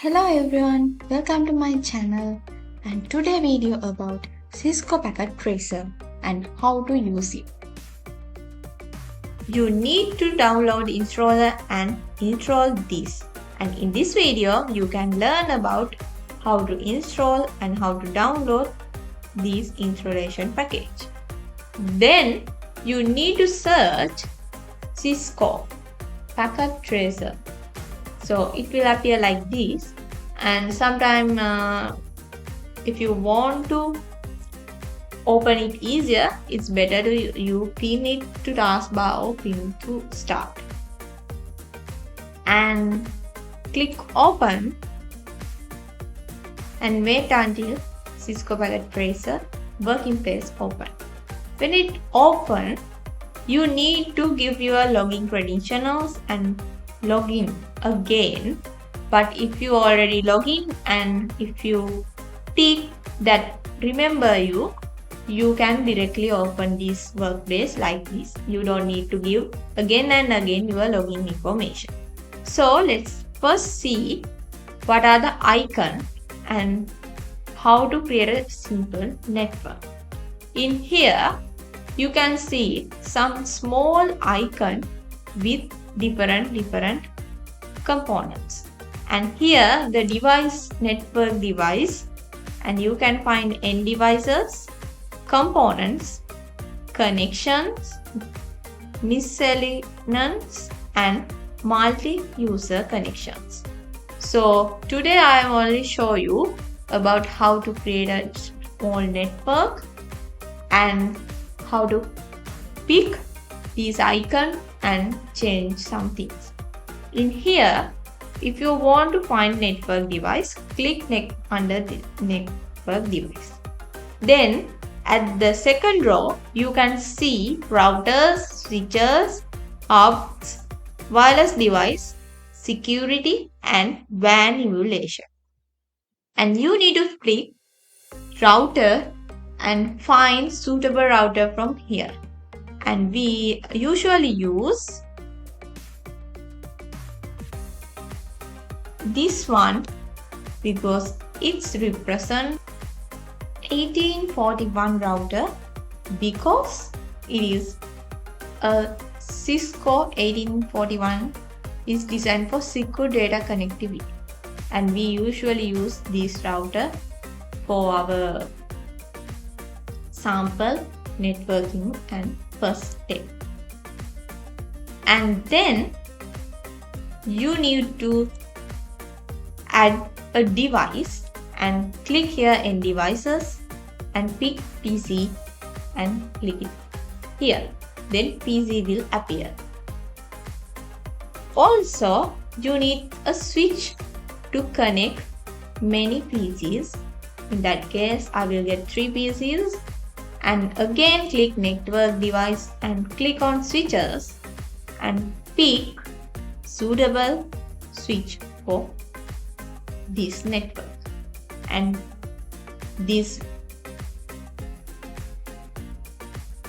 Hello everyone, welcome to my channel and today video about Cisco Packet Tracer and how to use it. You need to download installer and install this, and in this video you can learn about how to install and how to download this installation package. Then you need to search Cisco Packet Tracer. So it will appear like this, and sometime if you want to open it easier, it's better to you pin it to taskbar or pin to start and click open and wait until Cisco Packet Tracer working place open. When it open, you need to give your login credentials and log in again. But if you already log in and if you tick that remember you can directly open this workspace like this. You don't need to give again and again your login information. So let's first see what are the icons and how to create a simple network. In here you can see some small icon with different components, and here the device network device, and you can find end devices, components, connections, miscellaneous and multi-user connections. So today I am only show you about how to create a small network and how to pick these icons and change some things. In here, if you want to find network device, click under the network device. Then at the second row, you can see routers, switches, hubs, wireless device, security and WAN emulation. And you need to click router and find suitable router from here. And we usually use this one because it's represent 1841 router because it is a Cisco 1841 is designed for secure data connectivity, and we usually use this router for our sample networking and first step. And then you need to add a device and click here in devices and pick PC and click it here. Then PC will appear. Also, you need a switch to connect many PCs. In that case, I will get 3 PCs. And again click network device and click on switches and pick suitable switch for this network. And this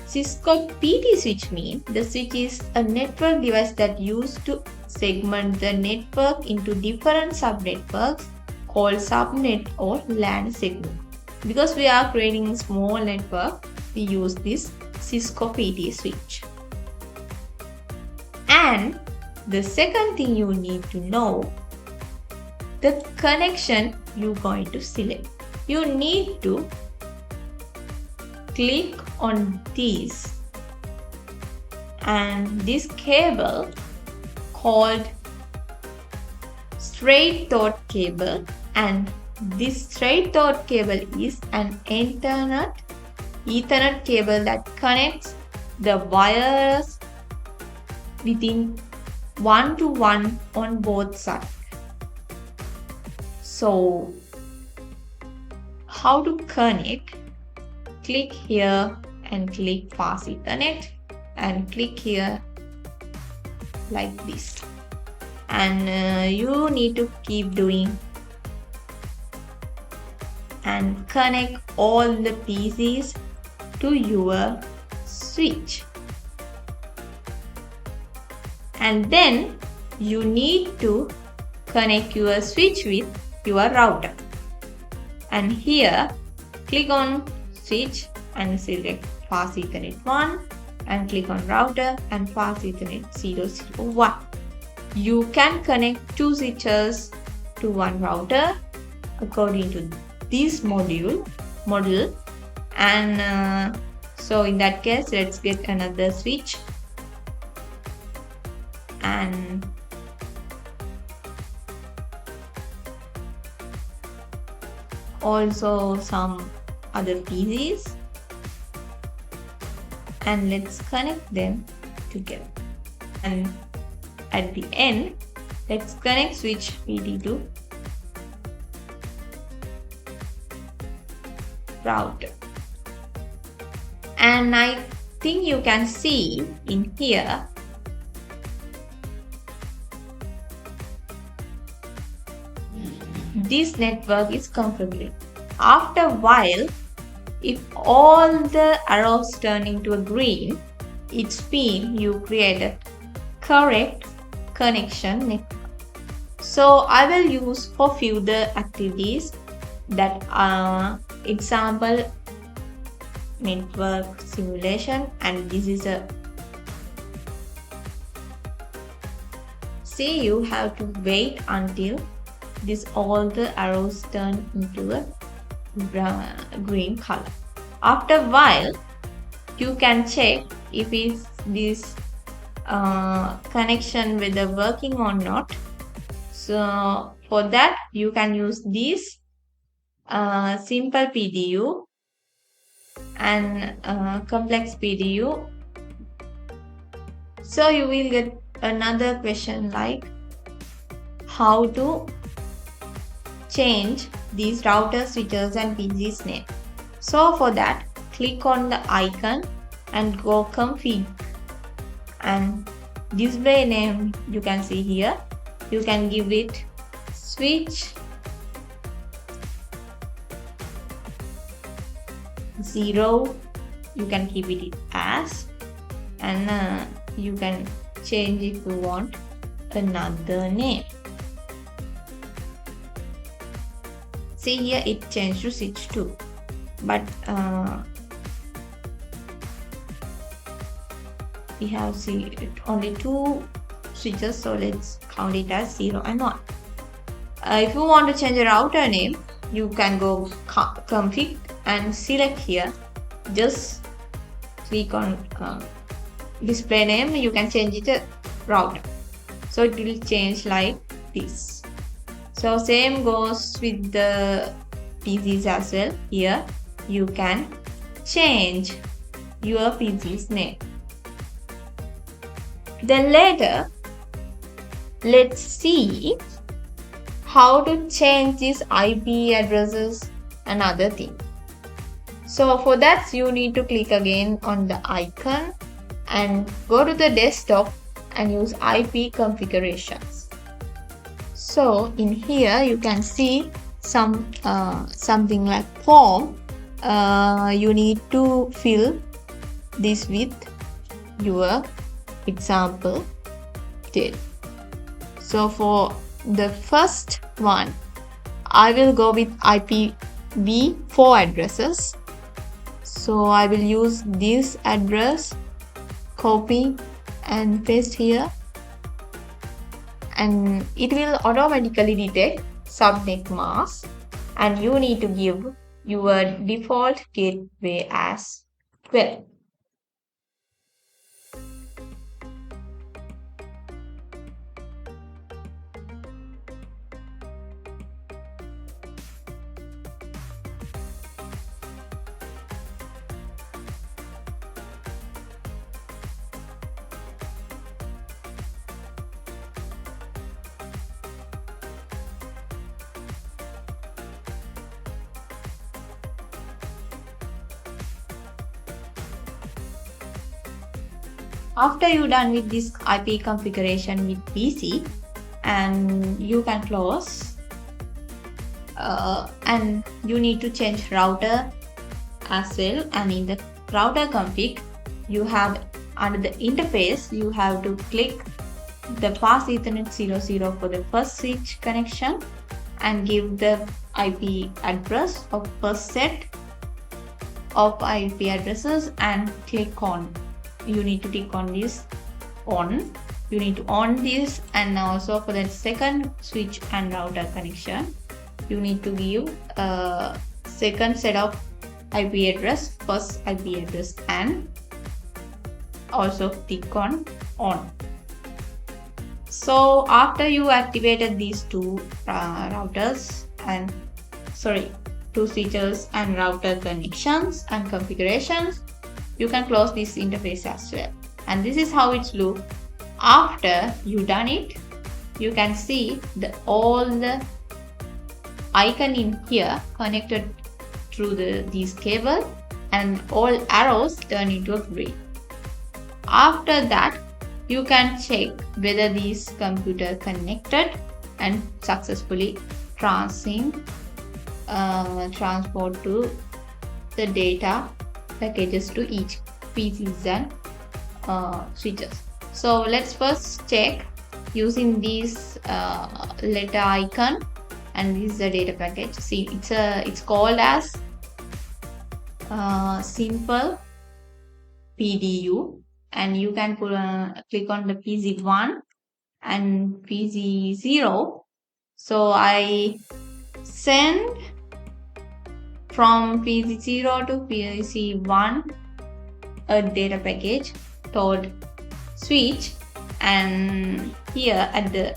Cisco PT switch means the switch is a network device that used to segment the network into different subnetworks called subnet or LAN segment. Because we are creating a small network, we use this Cisco PT switch. And the second thing you need to know, the connection you're going to select. You need to click on this, and this cable called straight through cable, and this straight through cable is an Ethernet cable that connects the wires within 1-to-1 on both sides. So how to connect? Click here and click Fast Ethernet and click here like this, and you need to keep doing and connect all the PCs to your switch. And then you need to connect your switch with your router. And here click on switch and select fast Ethernet 1 and click on router and fast Ethernet 001. You can connect two switches to one router according to this model. And so in that case, let's get another switch and also some other PCs, and let's connect them together. And at the end, let's connect switch PD to router. And I think you can see in here this network is configured. After a while, if all the arrows turn into a green, it means you created correct connection network. So I will use for few the activities that are example network simulation, and this is a see you have to wait until this all the arrows turn into a green color. After a while, you can check if is this connection whether working or not. So for that you can use this simple PDU and complex PDU. So you will get another question like how to change these router switches and PCs name. So for that, click on the icon and go config, and display name you can see here. You can give it switch 0. You can keep it as, and you can change if you want another name. See here it changed to switch 2, but we have only 2 switches, so let's count it as 0 and 1. If you want to change a router name, you can go config and select here. Just click on display name. You can change it to router, so it will change like this. So same goes with the PCs as well. Here you can change your PC's name. Then later, let's see how to change these IP addresses and other things. So for that, you need to click again on the icon and go to the desktop and use IP configurations. So in here you can see something like form. You need to fill this with your example date. So for the first one, I will go with IPv4 addresses. So I will use this address, copy and paste here, and it will automatically detect subnet mask, and you need to give your default gateway as well. After you're done with this IP configuration with PC, and you can close, and you need to change router as well. And in the router config, you have under the interface, you have to click the fast Ethernet 00 for the first switch connection, and give the IP address of first set of IP addresses and click on. You need to click on this on. You need to on this, and also for the second switch and router connection, you need to give a second set of IP address, first IP address, and also click on on. So after you activated these two two switches and router connections and configurations, you can close this interface as well. And this is how it looks after you done it. You can see all the icon in here connected through these cable, and all arrows turn into a green. After that, you can check whether these computer connected and successfully transport to the data packages to each PCs and switches. So let's first check using this letter icon, and this is the data package. See, it's called as simple PDU, and you can click on the PC1 and PC0. So I send from PC0 to PC1 a data package toward switch, and here at the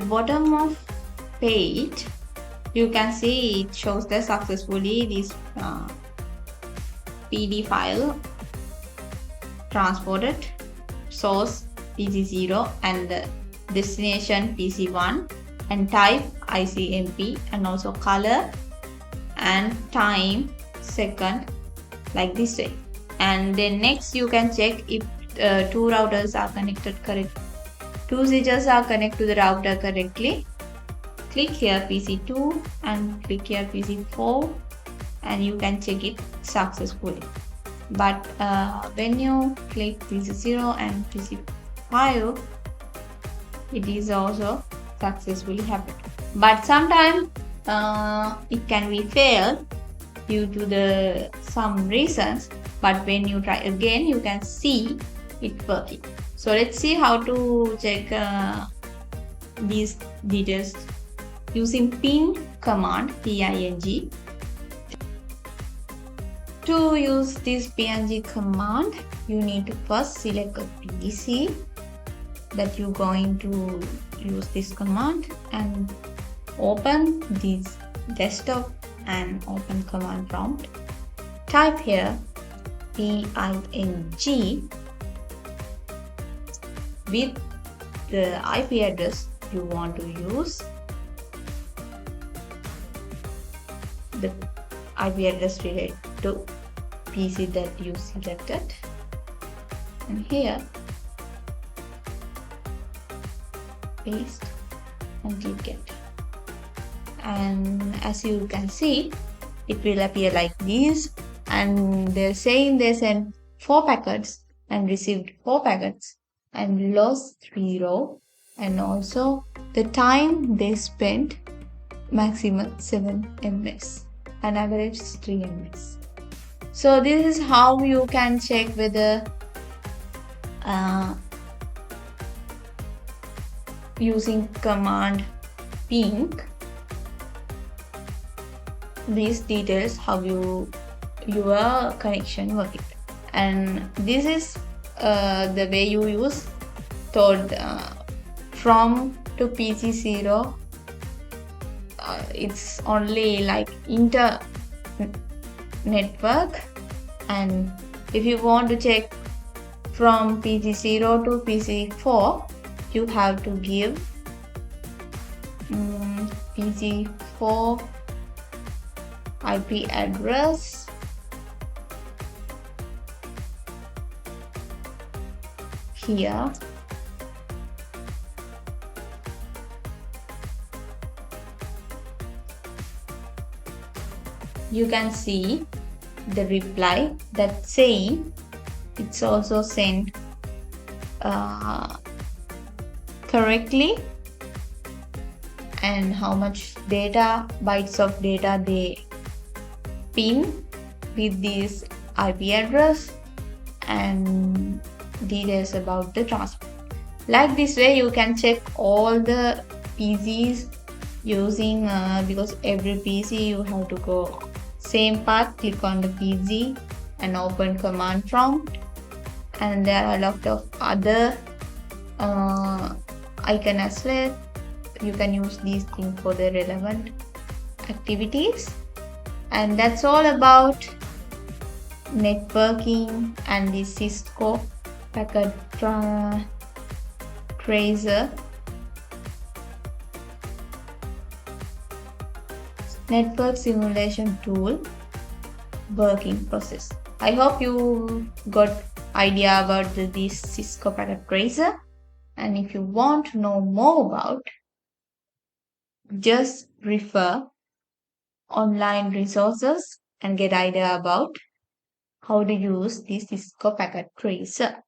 bottom of page, you can see it shows that successfully this PD file transported, source PC0 and the destination PC1, and type ICMP, and also color and time second, like this way. And then next you can check if two routers are connected correctly, two switches are connected to the router correctly. Click here PC2 and click here PC4, and you can check it successfully. But when you click PC0 and PC5, it is also successfully happened. But sometimes it can be failed due to some reasons. But when you try again, you can see it working. So let's see how to check these details using ping command, PING. To use this PNG command, you need to first select a PC that you're going to use this command, and open this desktop and open command prompt. Type here PING with the IP address you want to use, the IP address related to PC that you selected, and here paste and click enter. And as you can see, it will appear like this, and they're saying they sent 4 packets and received 4 packets and lost 0, and also the time they spent maximum 7 ms and average 3 ms. So this is how you can check whether using command ping these details how your connection working. And this is the way you use toward from to PC0. It's only like inter network, and if you want to check from PC0 to PC4, you have to give PC4 IP address, here, you can see the reply that saying it's also sent uh, correctly, and how much data, bytes of data they pin with this IP address, and details about the transport. Like this way you can check all the PCs using because every PC you have to go same path, click on the PC and open command prompt, and there are a lot of other icon as well. You can use these things for the relevant activities. And that's all about networking and the Cisco Packet Tracer network simulation tool working process. I hope you got idea about this Cisco Packet Tracer, and if you want to know more about, just refer online resources and get idea about how to use this Cisco Packet Tracer.